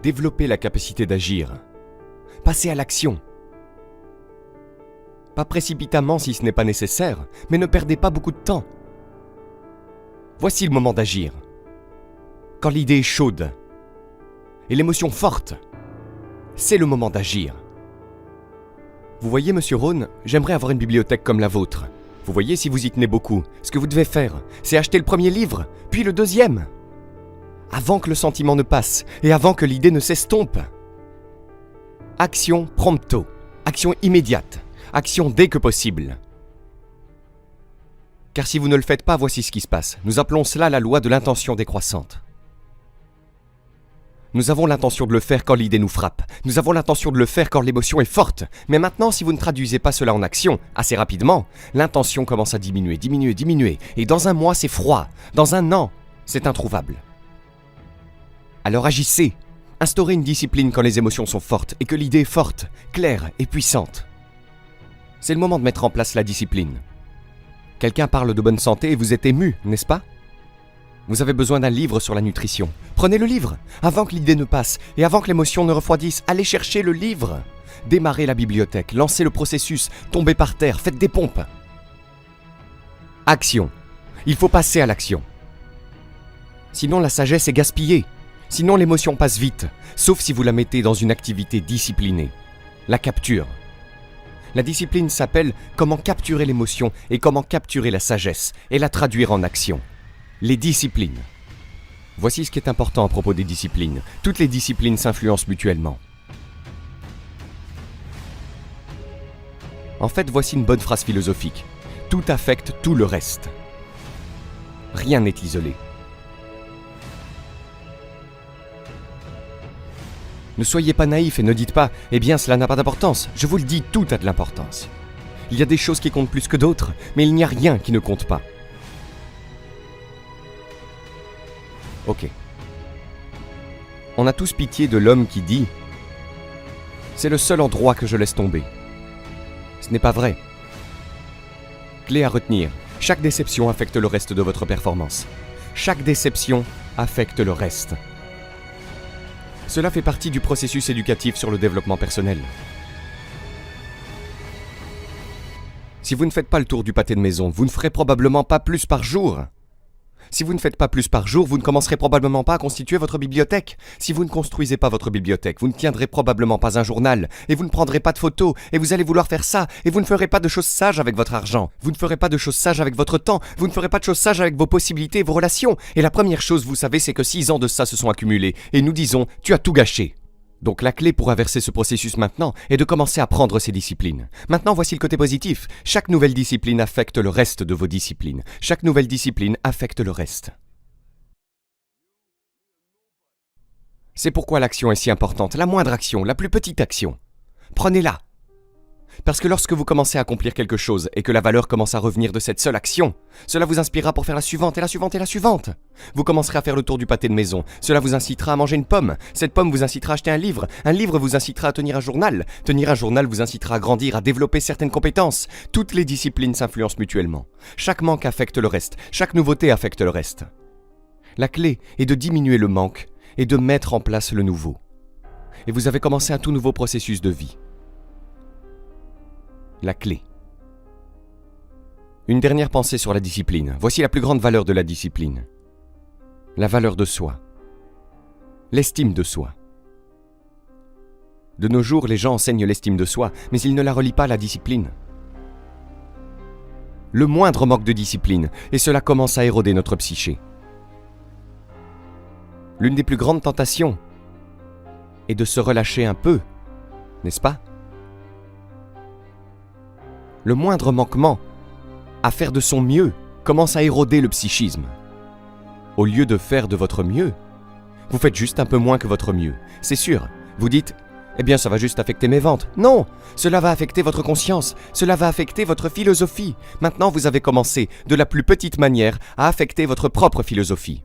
Développez la capacité d'agir. Passez à l'action. Pas précipitamment si ce n'est pas nécessaire, mais ne perdez pas beaucoup de temps. Voici le moment d'agir. Quand l'idée est chaude et l'émotion forte, c'est le moment d'agir. Vous voyez, monsieur Rhône, j'aimerais avoir une bibliothèque comme la vôtre. Vous voyez, si vous y tenez beaucoup, ce que vous devez faire, c'est acheter le premier livre, puis le deuxième. Avant que le sentiment ne passe et avant que l'idée ne s'estompe. Action prompto, action immédiate, action dès que possible. Car si vous ne le faites pas, voici ce qui se passe. Nous appelons cela la loi de l'intention décroissante. Nous avons l'intention de le faire quand l'idée nous frappe. Nous avons l'intention de le faire quand l'émotion est forte. Mais maintenant, si vous ne traduisez pas cela en action, assez rapidement, l'intention commence à diminuer. Et dans un mois, c'est froid. Dans un an, c'est introuvable. Alors agissez. Instaurez une discipline quand les émotions sont fortes et que l'idée est forte, claire et puissante. C'est le moment de mettre en place la discipline. Quelqu'un parle de bonne santé et vous êtes ému, n'est-ce pas ? Vous avez besoin d'un livre sur la nutrition. Prenez le livre, avant que l'idée ne passe et avant que l'émotion ne refroidisse. Allez chercher le livre. Démarrez la bibliothèque, lancez le processus, tombez par terre, faites des pompes. Action. Il faut passer à l'action. Sinon la sagesse est gaspillée. Sinon l'émotion passe vite, sauf si vous la mettez dans une activité disciplinée. La capture. La discipline s'appelle comment capturer l'émotion et comment capturer la sagesse et la traduire en action. Les disciplines. Voici ce qui est important à propos des disciplines. Toutes les disciplines s'influencent mutuellement. En fait, voici une bonne phrase philosophique. Tout affecte tout le reste. Rien n'est isolé. Ne soyez pas naïfs et ne dites pas « Eh bien, cela n'a pas d'importance ». Je vous le dis, tout a de l'importance. Il y a des choses qui comptent plus que d'autres, mais il n'y a rien qui ne compte pas. Ok. On a tous pitié de l'homme qui dit « C'est le seul endroit que je laisse tomber ». Ce n'est pas vrai. Clé à retenir. Chaque déception affecte le reste de votre performance. Chaque déception affecte le reste. Cela fait partie du processus éducatif sur le développement personnel. Si vous ne faites pas le tour du pâté de maison, vous ne ferez probablement pas plus par jour. Si vous ne faites pas plus par jour, vous ne commencerez probablement pas à constituer votre bibliothèque. Si vous ne construisez pas votre bibliothèque, vous ne tiendrez probablement pas un journal, et vous ne prendrez pas de photos, et vous allez vouloir faire ça, et vous ne ferez pas de choses sages avec votre argent. Vous ne ferez pas de choses sages avec votre temps, vous ne ferez pas de choses sages avec vos possibilités et vos relations. Et la première chose, vous savez, c'est que 6 ans de ça se sont accumulés, et nous disons, tu as tout gâché. Donc la clé pour inverser ce processus maintenant est de commencer à prendre ces disciplines. Maintenant, voici le côté positif. Chaque nouvelle discipline affecte le reste de vos disciplines. Chaque nouvelle discipline affecte le reste. C'est pourquoi l'action est si importante. La moindre action, la plus petite action. Prenez-la. Parce que lorsque vous commencez à accomplir quelque chose et que la valeur commence à revenir de cette seule action, cela vous inspirera pour faire la suivante et la suivante et la suivante. Vous commencerez à faire le tour du pâté de maison. Cela vous incitera à manger une pomme. Cette pomme vous incitera à acheter un livre. Un livre vous incitera à tenir un journal. Tenir un journal vous incitera à grandir, à développer certaines compétences. Toutes les disciplines s'influencent mutuellement. Chaque manque affecte le reste. Chaque nouveauté affecte le reste. La clé est de diminuer le manque et de mettre en place le nouveau. Et vous avez commencé un tout nouveau processus de vie. La clé. Une dernière pensée sur la discipline. Voici la plus grande valeur de la discipline. La valeur de soi. L'estime de soi. De nos jours, les gens enseignent l'estime de soi, mais ils ne la relient pas à la discipline. Le moindre manque de discipline, et cela commence à éroder notre psyché. L'une des plus grandes tentations est de se relâcher un peu, n'est-ce pas ? Le moindre manquement à faire de son mieux commence à éroder le psychisme. Au lieu de faire de votre mieux, vous faites juste un peu moins que votre mieux. C'est sûr, vous dites « Eh bien, ça va juste affecter mes ventes. » Non, cela va affecter votre conscience, cela va affecter votre philosophie. Maintenant, vous avez commencé, de la plus petite manière, à affecter votre propre philosophie.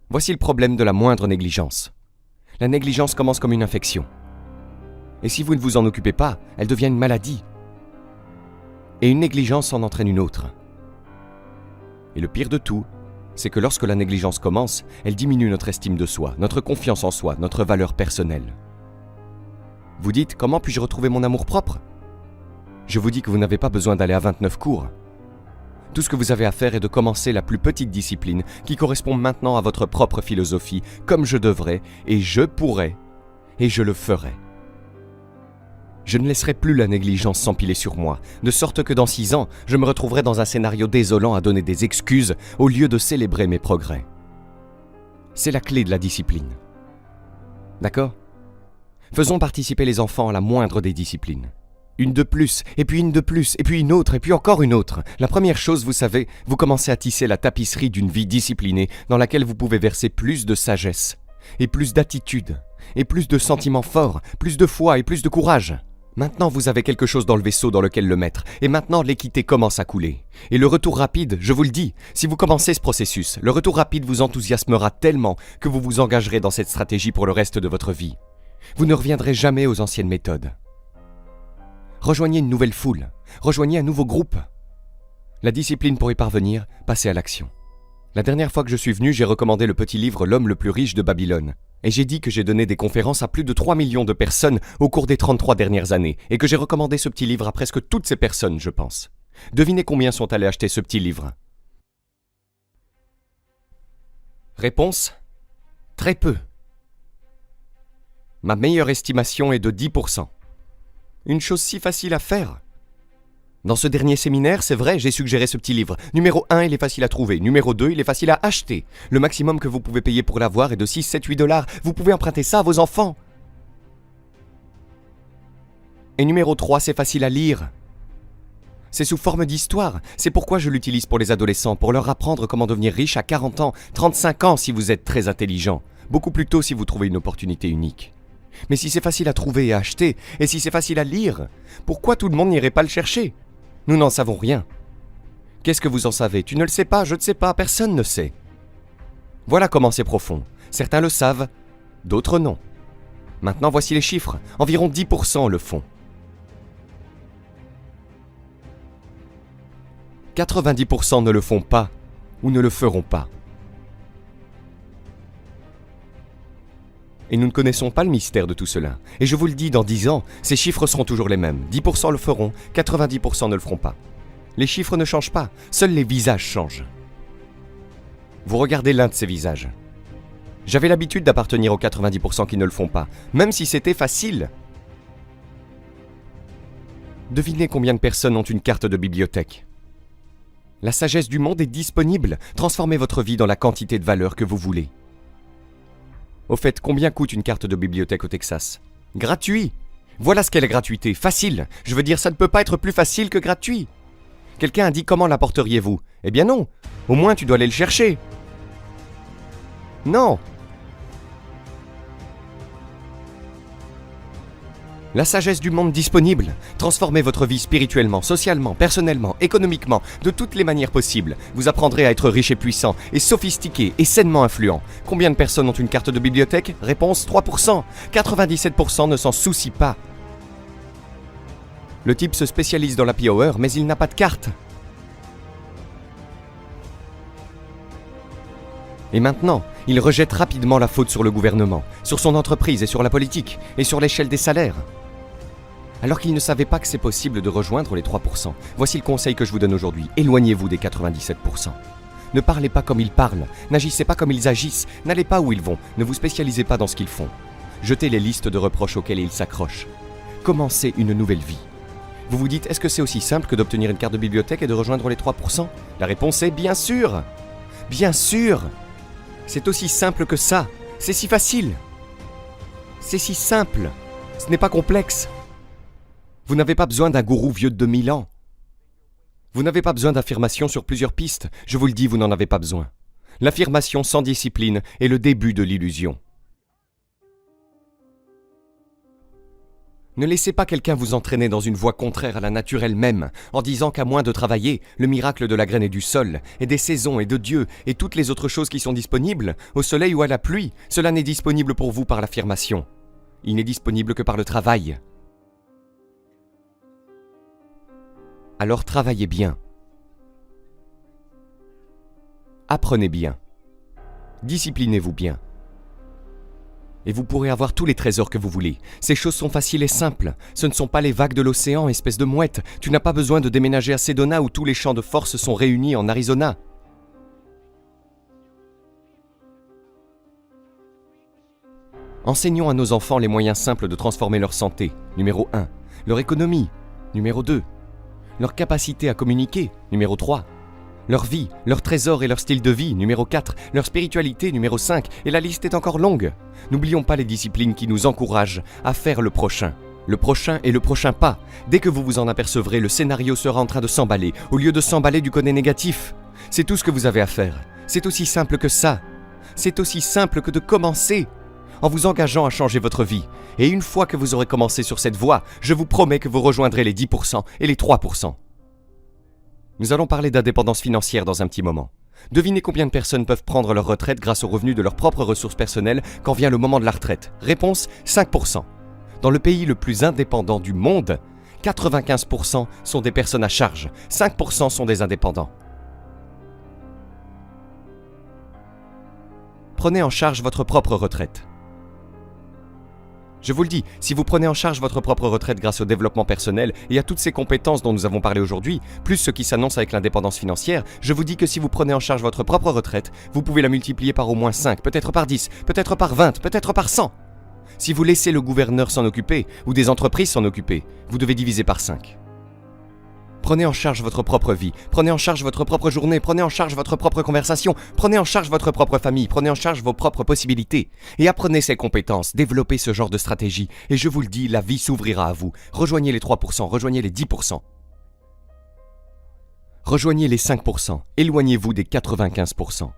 Voici le problème de la moindre négligence. La négligence commence comme une infection. Et si vous ne vous en occupez pas, elle devient une maladie. Et une négligence en entraîne une autre. Et le pire de tout, c'est que lorsque la négligence commence, elle diminue notre estime de soi, notre confiance en soi, notre valeur personnelle. Vous dites, comment puis-je retrouver mon amour-propre ? Je vous dis que vous n'avez pas besoin d'aller à 29 cours. Tout ce que vous avez à faire est de commencer la plus petite discipline qui correspond maintenant à votre propre philosophie, comme je devrais, et je pourrais, et je le ferai. Je ne laisserai plus la négligence s'empiler sur moi, de sorte que dans 6 ans, je me retrouverai dans un scénario désolant à donner des excuses au lieu de célébrer mes progrès. C'est la clé de la discipline. D'accord ? Faisons participer les enfants à la moindre des disciplines. Une de plus, et puis une de plus, et puis une autre, et puis encore une autre. La première chose, vous savez, vous commencez à tisser la tapisserie d'une vie disciplinée dans laquelle vous pouvez verser plus de sagesse, et plus d'attitude, et plus de sentiments forts, plus de foi et plus de courage. Maintenant, vous avez quelque chose dans le vaisseau dans lequel le mettre, et maintenant l'équité commence à couler. Et le retour rapide, je vous le dis, si vous commencez ce processus, le retour rapide vous enthousiasmera tellement que vous vous engagerez dans cette stratégie pour le reste de votre vie. Vous ne reviendrez jamais aux anciennes méthodes. Rejoignez une nouvelle foule, rejoignez un nouveau groupe. La discipline pour y parvenir, passez à l'action. La dernière fois que je suis venu, j'ai recommandé le petit livre L'homme le plus riche de Babylone. Et j'ai dit que j'ai donné des conférences à plus de 3 millions de personnes au cours des 33 dernières années, et que j'ai recommandé ce petit livre à presque toutes ces personnes, je pense. Devinez combien sont allés acheter ce petit livre ? Réponse ? Très peu. Ma meilleure estimation est de 10%. Une chose si facile à faire. Dans ce dernier séminaire, c'est vrai, j'ai suggéré ce petit livre. Numéro 1, il est facile à trouver. Numéro 2, il est facile à acheter. Le maximum que vous pouvez payer pour l'avoir est de 6, 7, 8 $. Vous pouvez emprunter ça à vos enfants. Et numéro 3, c'est facile à lire. C'est sous forme d'histoire. C'est pourquoi je l'utilise pour les adolescents, pour leur apprendre comment devenir riche à 40 ans, 35 ans si vous êtes très intelligent. Beaucoup plus tôt si vous trouvez une opportunité unique. Mais si c'est facile à trouver et à acheter, et si c'est facile à lire, pourquoi tout le monde n'irait pas le chercher ? Nous n'en savons rien. Qu'est-ce que vous en savez ? Tu ne le sais pas, je ne sais pas, personne ne sait. Voilà comment c'est profond. Certains le savent, d'autres non. Maintenant voici les chiffres. Environ 10% le font. 90% ne le font pas ou ne le feront pas. Et nous ne connaissons pas le mystère de tout cela. Et je vous le dis, dans 10 ans, ces chiffres seront toujours les mêmes. 10% le feront, 90% ne le feront pas. Les chiffres ne changent pas, seuls les visages changent. Vous regardez l'un de ces visages. J'avais l'habitude d'appartenir aux 90% qui ne le font pas, même si c'était facile. Devinez combien de personnes ont une carte de bibliothèque. La sagesse du monde est disponible. Transformez votre vie dans la quantité de valeur que vous voulez. Au fait, combien coûte une carte de bibliothèque au Texas ? Gratuit ! Voilà ce qu'est la gratuité. Facile. Je veux dire, ça ne peut pas être plus facile que gratuit. Quelqu'un a dit comment l'apporteriez-vous ? Eh bien non. Au moins tu dois aller le chercher. Non. La sagesse du monde disponible. Transformez votre vie spirituellement, socialement, personnellement, économiquement, de toutes les manières possibles. Vous apprendrez à être riche et puissant, et sophistiqué, et sainement influent. Combien de personnes ont une carte de bibliothèque ? Réponse 3%. 97% ne s'en soucient pas. Le type se spécialise dans l'happy hour, mais il n'a pas de carte. Et maintenant, il rejette rapidement la faute sur le gouvernement, sur son entreprise et sur la politique, et sur l'échelle des salaires. Alors qu'il ne savait pas que c'est possible de rejoindre les 3%. Voici le conseil que je vous donne aujourd'hui. Éloignez-vous des 97%. Ne parlez pas comme ils parlent, n'agissez pas comme ils agissent, n'allez pas où ils vont, ne vous spécialisez pas dans ce qu'ils font. Jetez les listes de reproches auxquelles ils s'accrochent. Commencez une nouvelle vie. Vous vous dites, est-ce que c'est aussi simple que d'obtenir une carte de bibliothèque et de rejoindre les 3%? La réponse est bien sûr. Bien sûr. C'est aussi simple que ça. C'est si facile. C'est si simple. Ce n'est pas complexe. Vous n'avez pas besoin d'un gourou vieux de 2000 ans. Vous n'avez pas besoin d'affirmations sur plusieurs pistes. Je vous le dis, vous n'en avez pas besoin. L'affirmation sans discipline est le début de l'illusion. Ne laissez pas quelqu'un vous entraîner dans une voie contraire à la nature elle-même, en disant qu'à moins de travailler, le miracle de la graine et du sol, et des saisons et de Dieu, et toutes les autres choses qui sont disponibles, au soleil ou à la pluie, cela n'est disponible pour vous par l'affirmation. Il n'est disponible que par le travail. Alors travaillez bien. Apprenez bien. Disciplinez-vous bien. Et vous pourrez avoir tous les trésors que vous voulez. Ces choses sont faciles et simples. Ce ne sont pas les vagues de l'océan, espèce de mouette. Tu n'as pas besoin de déménager à Sedona où tous les champs de force sont réunis en Arizona. Enseignons à nos enfants les moyens simples de transformer leur santé, numéro 1. Leur économie, numéro 2. Leur capacité à communiquer, numéro 3. Leur vie, leur trésor et leur style de vie, numéro 4. Leur spiritualité, numéro 5. Et la liste est encore longue. N'oublions pas les disciplines qui nous encouragent à faire le prochain. Le prochain et le prochain pas. Dès que vous vous en apercevrez, le scénario sera en train de s'emballer, au lieu de s'emballer du côté négatif. C'est tout ce que vous avez à faire. C'est aussi simple que ça. C'est aussi simple que de commencer, en vous engageant à changer votre vie. Et une fois que vous aurez commencé sur cette voie, je vous promets que vous rejoindrez les 10% et les 3%. Nous allons parler d'indépendance financière dans un petit moment. Devinez combien de personnes peuvent prendre leur retraite grâce aux revenus de leurs propres ressources personnelles quand vient le moment de la retraite. Réponse, 5%. Dans le pays le plus indépendant du monde, 95% sont des personnes à charge, 5% sont des indépendants. Prenez en charge votre propre retraite. Je vous le dis, si vous prenez en charge votre propre retraite grâce au développement personnel et à toutes ces compétences dont nous avons parlé aujourd'hui, plus ce qui s'annonce avec l'indépendance financière, je vous dis que si vous prenez en charge votre propre retraite, vous pouvez la multiplier par au moins 5, peut-être par 10, peut-être par 20, peut-être par 100. Si vous laissez le gouverneur s'en occuper, ou des entreprises s'en occuper, vous devez diviser par 5. Prenez en charge votre propre vie, prenez en charge votre propre journée, prenez en charge votre propre conversation, prenez en charge votre propre famille, prenez en charge vos propres possibilités. Et apprenez ces compétences, développez ce genre de stratégie. Et je vous le dis, la vie s'ouvrira à vous. Rejoignez les 3%, rejoignez les 10%. Rejoignez les 5%, éloignez-vous des 95%.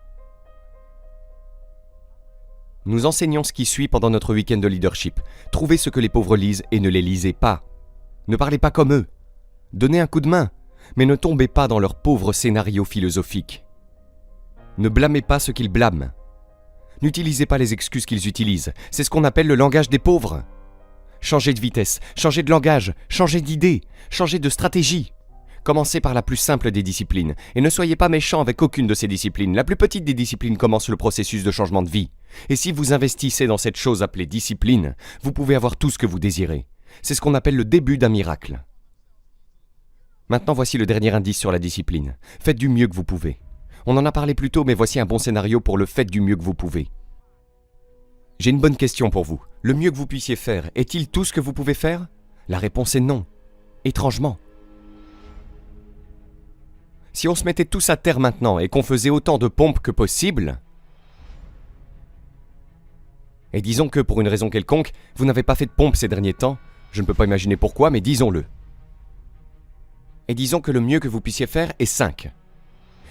Nous enseignons ce qui suit pendant notre week-end de leadership. Trouvez ce que les pauvres lisent et ne les lisez pas. Ne parlez pas comme eux. Donnez un coup de main, mais ne tombez pas dans leur pauvre scénario philosophique. Ne blâmez pas ce qu'ils blâment. N'utilisez pas les excuses qu'ils utilisent. C'est ce qu'on appelle le langage des pauvres. Changez de vitesse, changez de langage, changez d'idée, changez de stratégie. Commencez par la plus simple des disciplines, et ne soyez pas méchant avec aucune de ces disciplines. La plus petite des disciplines commence le processus de changement de vie. Et si vous investissez dans cette chose appelée discipline, vous pouvez avoir tout ce que vous désirez. C'est ce qu'on appelle le début d'un miracle. Maintenant, voici le dernier indice sur la discipline. Faites du mieux que vous pouvez. On en a parlé plus tôt, mais voici un bon scénario pour le faites du mieux que vous pouvez. J'ai une bonne question pour vous. Le mieux que vous puissiez faire, est-il tout ce que vous pouvez faire? La réponse est non. Étrangement. Si on se mettait tous à terre maintenant et qu'on faisait autant de pompes que possible, et disons que pour une raison quelconque, vous n'avez pas fait de pompe ces derniers temps, je ne peux pas imaginer pourquoi, mais disons-le. Et disons que le mieux que vous puissiez faire est 5.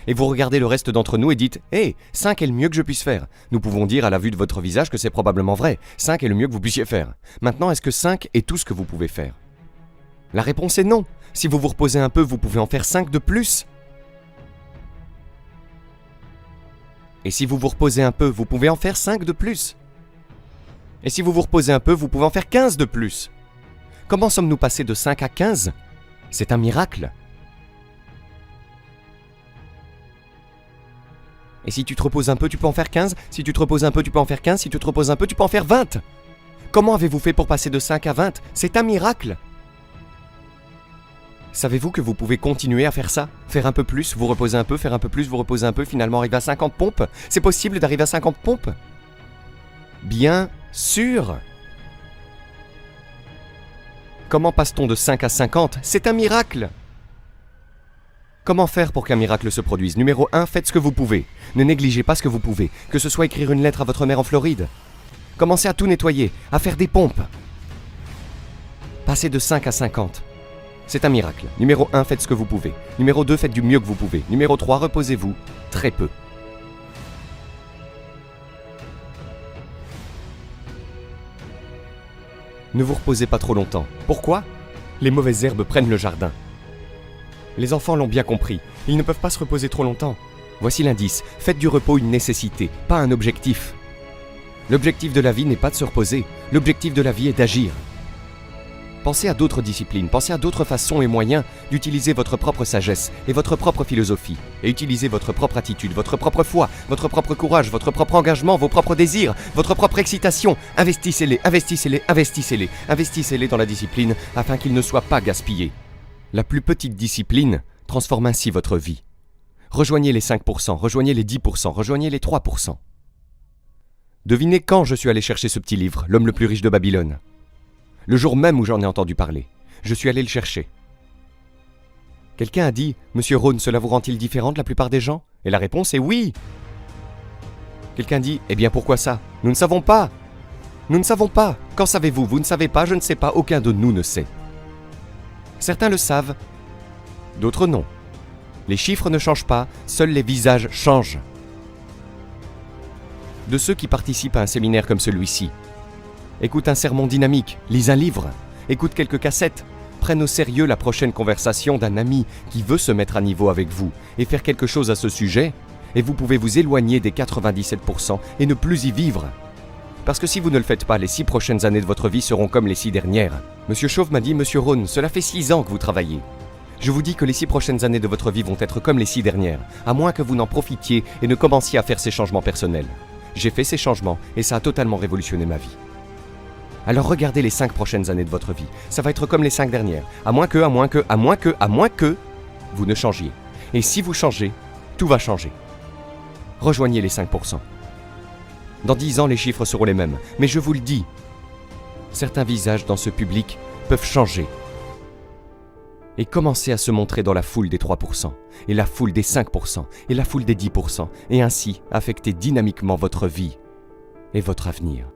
Et vous regardez le reste d'entre nous et dites « Hé, 5 est le mieux que je puisse faire ». Nous pouvons dire à la vue de votre visage que c'est probablement vrai. 5 est le mieux que vous puissiez faire. Maintenant, est-ce que 5 est tout ce que vous pouvez faire? La réponse est non. Si vous vous reposez un peu, vous pouvez en faire 5 de plus. Et si vous vous reposez un peu, vous pouvez en faire 5 de plus. Et si vous vous reposez un peu, vous pouvez en faire 15 de plus. Comment sommes-nous passés de 5 à 15 ? C'est un miracle. Et si tu te reposes un peu, tu peux en faire 15. Si tu te reposes un peu, tu peux en faire 15. Si tu te reposes un peu, tu peux en faire 20. Comment avez-vous fait pour passer de 5 à 20 ? C'est un miracle. Savez-vous que vous pouvez continuer à faire ça ? Faire un peu plus, vous reposer un peu, faire un peu plus, vous reposer un peu, finalement arriver à 50 pompes ? C'est possible d'arriver à 50 pompes ? Bien sûr. Comment passe-t-on de 5 à 50 ? C'est un miracle. Comment faire pour qu'un miracle se produise ? Numéro 1, faites ce que vous pouvez. Ne négligez pas ce que vous pouvez, que ce soit écrire une lettre à votre mère en Floride. Commencez à tout nettoyer, à faire des pompes. Passez de 5 à 50. C'est un miracle. Numéro 1, faites ce que vous pouvez. Numéro 2, faites du mieux que vous pouvez. Numéro 3, reposez-vous très peu. Ne vous reposez pas trop longtemps. Pourquoi ? Les mauvaises herbes prennent le jardin. Les enfants l'ont bien compris. Ils ne peuvent pas se reposer trop longtemps. Voici l'indice. Faites du repos une nécessité, pas un objectif. L'objectif de la vie n'est pas de se reposer. L'objectif de la vie est d'agir. Pensez à d'autres disciplines, pensez à d'autres façons et moyens d'utiliser votre propre sagesse et votre propre philosophie. Et utilisez votre propre attitude, votre propre foi, votre propre courage, votre propre engagement, vos propres désirs, votre propre excitation. Investissez-les, investissez-les, investissez-les, investissez-les dans la discipline afin qu'ils ne soient pas gaspillés. La plus petite discipline transforme ainsi votre vie. Rejoignez les 5%, rejoignez les 10%, rejoignez les 3%. Devinez quand je suis allé chercher ce petit livre, L'homme le plus riche de Babylone. Le jour même où j'en ai entendu parler, je suis allé le chercher. Quelqu'un a dit « Monsieur Rhône, cela vous rend-il différent de la plupart des gens ?» Et la réponse est oui. Quelqu'un dit « Eh bien pourquoi ça ? Nous ne savons pas. Nous ne savons pas. Qu'en savez-vous ? Vous ne savez pas, je ne sais pas, aucun de nous ne sait. » Certains le savent, d'autres non. Les chiffres ne changent pas, seuls les visages changent. De ceux qui participent à un séminaire comme celui-ci, écoute un sermon dynamique, lise un livre, écoute quelques cassettes, prenne au sérieux la prochaine conversation d'un ami qui veut se mettre à niveau avec vous et faire quelque chose à ce sujet, et vous pouvez vous éloigner des 97% et ne plus y vivre. Parce que si vous ne le faites pas, les 6 prochaines années de votre vie seront comme les 6 dernières. Monsieur Chauve m'a dit « Monsieur Rhône, cela fait 6 ans que vous travaillez. Je vous dis que les 6 prochaines années de votre vie vont être comme les 6 dernières, à moins que vous n'en profitiez et ne commenciez à faire ces changements personnels. J'ai fait ces changements et ça a totalement révolutionné ma vie. Alors regardez les 5 prochaines années de votre vie. Ça va être comme les 5 dernières. À moins que vous ne changiez. Et si vous changez, tout va changer. Rejoignez les 5%. Dans 10 ans, les chiffres seront les mêmes. Mais je vous le dis, certains visages dans ce public peuvent changer. Et commencez à se montrer dans la foule des 3%, et la foule des 5%, et la foule des 10%, et ainsi affecter dynamiquement votre vie et votre avenir.